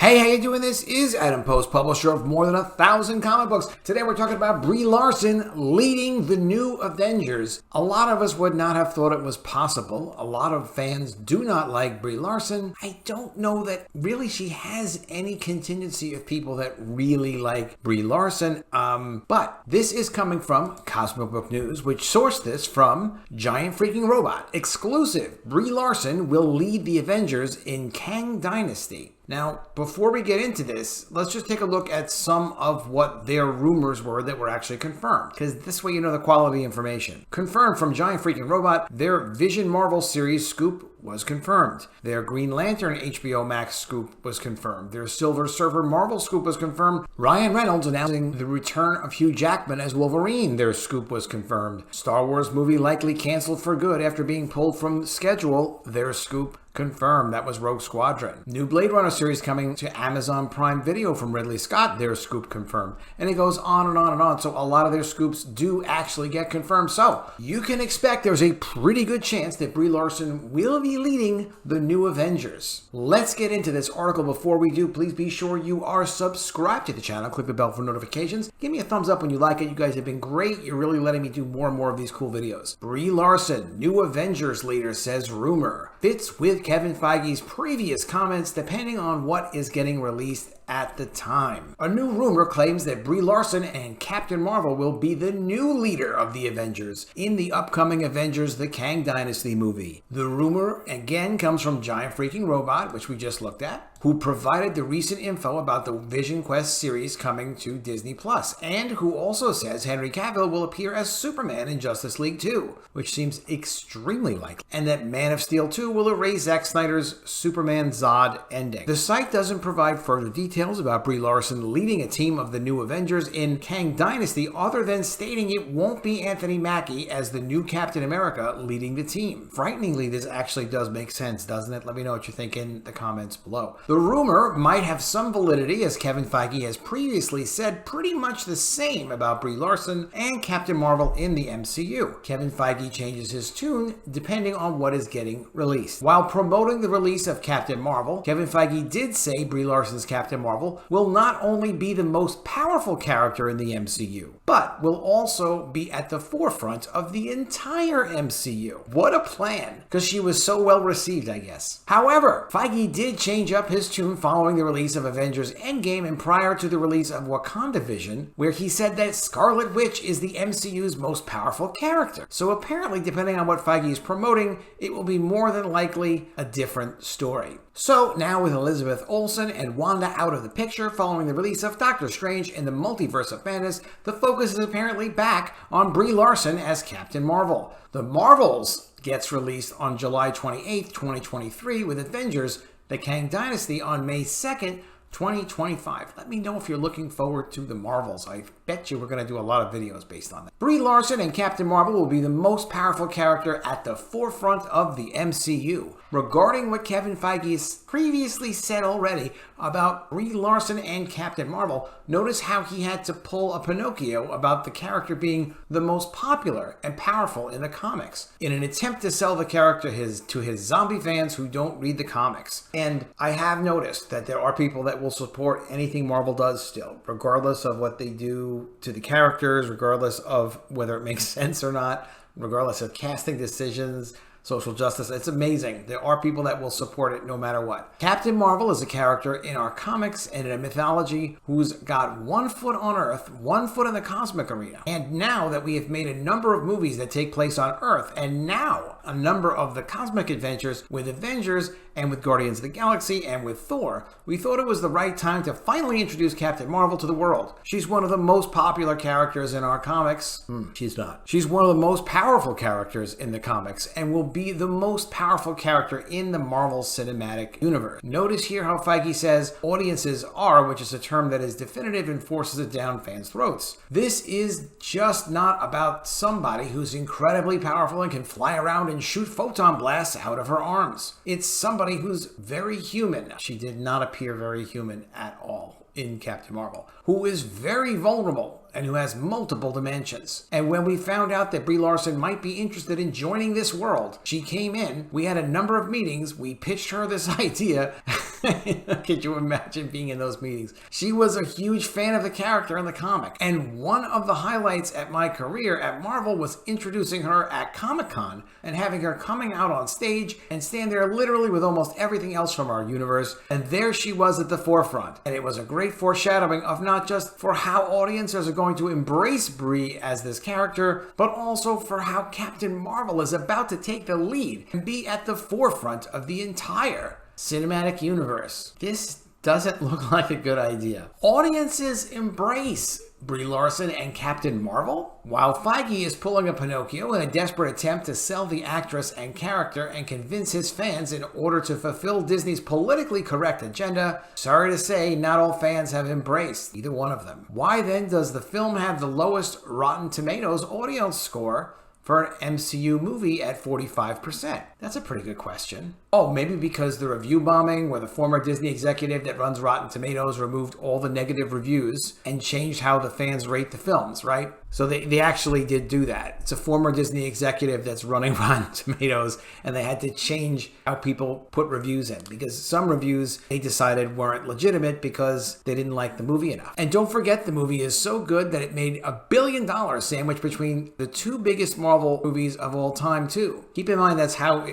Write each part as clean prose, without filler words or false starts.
Hey, how you doing? This is Adam Post, publisher of more than 1,000 comic books. Today we're talking about Brie Larson leading the new Avengers. A lot of us would not have thought it was possible. A lot of fans do not like Brie Larson. I don't know that really she has any contingency of people that really like Brie Larson. But this is coming from Comic Book News, which sourced this from Giant Freakin Robot. Exclusive, Brie Larson will lead the Avengers in Kang Dynasty. Now, before we get into this, let's just take a look at some of what their rumors were that were actually confirmed, because this way you know the quality information. Confirmed from Giant Freakin Robot, their Vision Marvel series scoop was confirmed. Their Green Lantern HBO Max scoop was confirmed. Their Silver Surfer Marvel scoop was confirmed. Ryan Reynolds announcing the return of Hugh Jackman as Wolverine. Their scoop was confirmed. Star Wars movie likely canceled for good after being pulled from schedule. Their scoop confirmed. That was Rogue Squadron. New Blade Runner series coming to Amazon Prime Video from Ridley Scott. Their scoop confirmed. And it goes on and on and on. So a lot of their scoops do actually get confirmed. So you can expect there's a pretty good chance that Brie Larson will be leading the new Avengers. Let's get into this article. Before we do, please be sure you are subscribed to the channel. Click the bell for notifications. Give me a thumbs up when you like it. You guys have been great. You're really letting me do more and more of these cool videos. Brie Larson, new Avengers leader, says rumor. Fits with Kevin Feige's previous comments depending on what is getting released at the time. A new rumor claims that Brie Larson and Captain Marvel will be the new leader of the Avengers in the upcoming Avengers the Kang Dynasty movie. The rumor again comes from Giant Freakin Robot, which we just looked at, who provided the recent info about the Vision Quest series coming to Disney+, and who also says Henry Cavill will appear as Superman in Justice League 2, which seems extremely likely, and that Man of Steel 2 will erase Zack Snyder's Superman Zod ending. The site doesn't provide further details about Brie Larson leading a team of the new Avengers in Kang Dynasty other than stating it won't be Anthony Mackie as the new Captain America leading the team. Frighteningly, this actually does make sense, doesn't it? Let me know what you think in the comments below. The rumor might have some validity, as Kevin Feige has previously said pretty much the same about Brie Larson and Captain Marvel in the MCU. Kevin Feige changes his tune depending on what is getting released. While promoting the release of Captain Marvel, Kevin Feige did say Brie Larson's Captain Marvel will not only be the most powerful character in the MCU, but will also be at the forefront of the entire MCU. What a plan, because she was so well received, I guess. However, Feige did change up his tune following the release of Avengers Endgame and prior to the release of WakandaVision, where he said that Scarlet Witch is the MCU's most powerful character. So apparently, depending on what Feige is promoting, it will be more than likely a different story. So now with Elizabeth Olsen and Wanda out of the picture following the release of Doctor Strange in the Multiverse of Madness, the focus is apparently back on Brie Larson as Captain Marvel. The Marvels gets released on July 28th, 2023 with Avengers the Kang Dynasty on May 2nd, 2025. Let me know if you're looking forward to the Marvels. I bet you we're going to do a lot of videos based on that. Brie Larson and Captain Marvel will be the most powerful character at the forefront of the MCU. Regarding what Kevin Feige has previously said already about Brie Larson and Captain Marvel, notice how he had to pull a Pinocchio about the character being the most popular and powerful in the comics in an attempt to sell the character to his zombie fans who don't read the comics. And I have noticed that there are people that will support anything Marvel does still, regardless of what they do to the characters, regardless of whether it makes sense or not, regardless of casting decisions, social justice. It's amazing. There are people that will support it no matter what. Captain Marvel is a character in our comics and in a mythology who's got one foot on Earth, one foot in the cosmic arena. And now that we have made a number of movies that take place on Earth, and now a number of the cosmic adventures with Avengers and with Guardians of the Galaxy and with Thor, we thought it was the right time to finally introduce Captain Marvel to the world. She's one of the most popular characters in our comics. She's not. She's one of the most powerful characters in the comics and will be the most powerful character in the Marvel Cinematic Universe. Notice here how Feige says audiences are, which is a term that is definitive and forces it down fans' throats. This is just not about somebody who's incredibly powerful and can fly around and shoot photon blasts out of her arms. It's somebody who's very human. She did not appear very human at all in Captain Marvel, who is very vulnerable and who has multiple dimensions. And when we found out that Brie Larson might be interested in joining this world, she came in, we had a number of meetings, we pitched her this idea, Could you imagine being in those meetings? She was a huge fan of the character in the comic. And one of the highlights at my career at Marvel was introducing her at Comic-Con and having her coming out on stage and stand there literally with almost everything else from our universe. And there she was at the forefront. And it was a great foreshadowing of not just for how audiences are going to embrace Brie as this character, but also for how Captain Marvel is about to take the lead and be at the forefront of the entire cinematic universe. This doesn't look like a good idea. Audiences embrace Brie Larson and Captain Marvel, while Feige is pulling a Pinocchio in a desperate attempt to sell the actress and character and convince his fans in order to fulfill Disney's politically correct agenda. Sorry to say, not all fans have embraced either one of them. Why then does the film have the lowest Rotten Tomatoes audience score for an MCU movie at 45%? That's a pretty good question. Oh, maybe because the review bombing, where the former Disney executive that runs Rotten Tomatoes removed all the negative reviews and changed how the fans rate the films, right? So they actually did do that. It's a former Disney executive that's running Rotten Tomatoes, and they had to change how people put reviews in, because some reviews they decided weren't legitimate because they didn't like the movie enough. And don't forget, the movie is so good that it made $1 billion sandwich between the two biggest Marvel movies of all time, too. Keep in mind that's how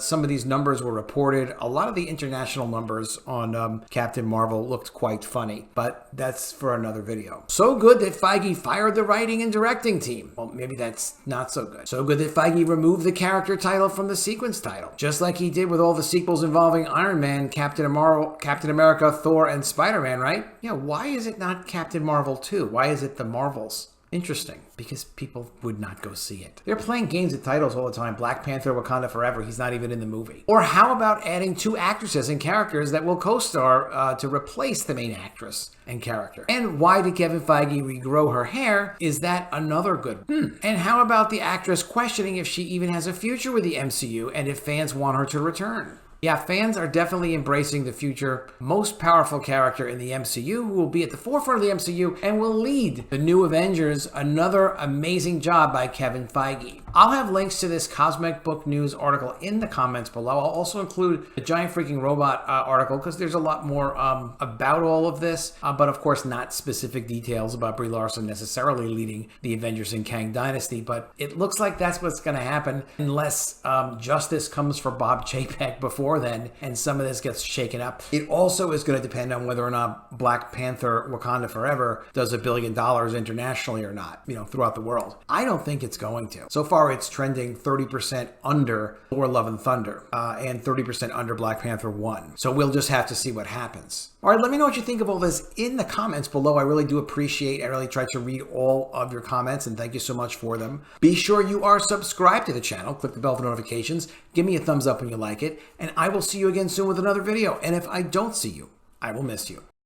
some of these numbers were reported. A lot of the international numbers on Captain Marvel looked quite funny, but that's for another video. So good that Feige fired the writing and directing team. Well, maybe that's not so good. So good that Feige removed the character title from the sequence title, just like he did with all the sequels involving Iron Man, Captain America, Thor, and Spider-Man, right? Yeah, why is it not Captain Marvel 2? Why is it the Marvels? Interesting, because people would not go see it. They're playing games with titles all the time. Black Panther, Wakanda Forever, he's not even in the movie. Or how about adding 2 actresses and characters that will co-star to replace the main actress and character? And why did Kevin Feige regrow her hair? Is that another good one? And how about the actress questioning if she even has a future with the MCU and if fans want her to return? Yeah, fans are definitely embracing the future most powerful character in the MCU, who will be at the forefront of the MCU and will lead the new Avengers. Another amazing job by Kevin Feige. I'll have links to this Cosmic Book News article in the comments below. I'll also include the Giant Freakin Robot article, because there's a lot more about all of this, but of course not specific details about Brie Larson necessarily leading the Avengers in Kang Dynasty. But it looks like that's what's going to happen unless justice comes for Bob Chapek before then and some of this gets shaken up. It also is going to depend on whether or not Black Panther Wakanda Forever does $1 billion internationally or not, throughout the world. I don't think it's going to. So far, it's trending 30% under Thor: Love and Thunder and 30% under Black Panther 1. So we'll just have to see what happens. All right, let me know what you think of all this in the comments below. I really do appreciate, I really try to read all of your comments, and thank you so much for them. Be sure you are subscribed to the channel. Click the bell for notifications. Give me a thumbs up when you like it, and I will see you again soon with another video. And if I don't see you, I will miss you.